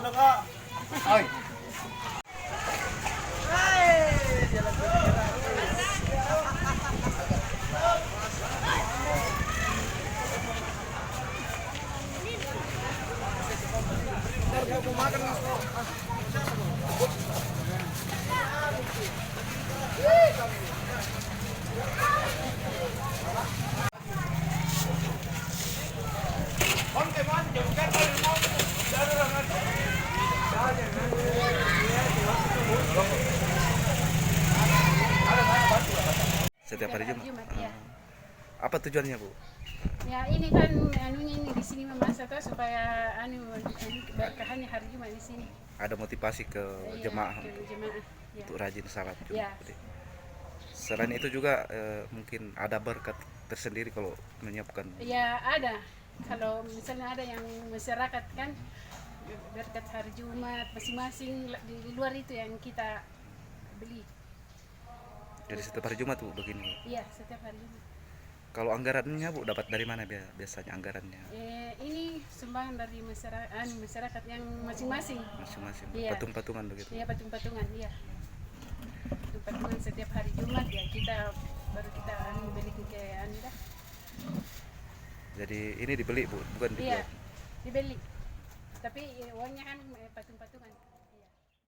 Oi. Setiap hari Jumat. Ya. Apa tujuannya, Bu? Ya ini kan anunya ini di sini memasak tuh supaya berkahannya hari Jumat di sini. Ada motivasi ke Iya, jemaah ke jemaah. Ya. untuk rajin salat Ya. Jumat. Selain itu juga mungkin ada berkat tersendiri kalau menyiapkan. Ya ada. Kalau misalnya ada yang masyarakat kan berkat hari Jumat masing-masing di luar itu yang kita beli. Jadi setiap hari Jumat, Bu, begini. Iya, setiap hari Jumat. Kalau anggarannya, Bu, dapat dari mana biasanya anggarannya? Ini sumbangan dari masyarakat yang masing-masing. Masing-masing. Iya. Patung-patungan begitu. Iya, patung-patungan, iya. Patung-patungan setiap hari Jumat ya kita baru kita beli ke dah. Jadi ini dibeli, Bu, bukan dibuat. Iya, dibeli. Tapi uangnya kan patung-patungan.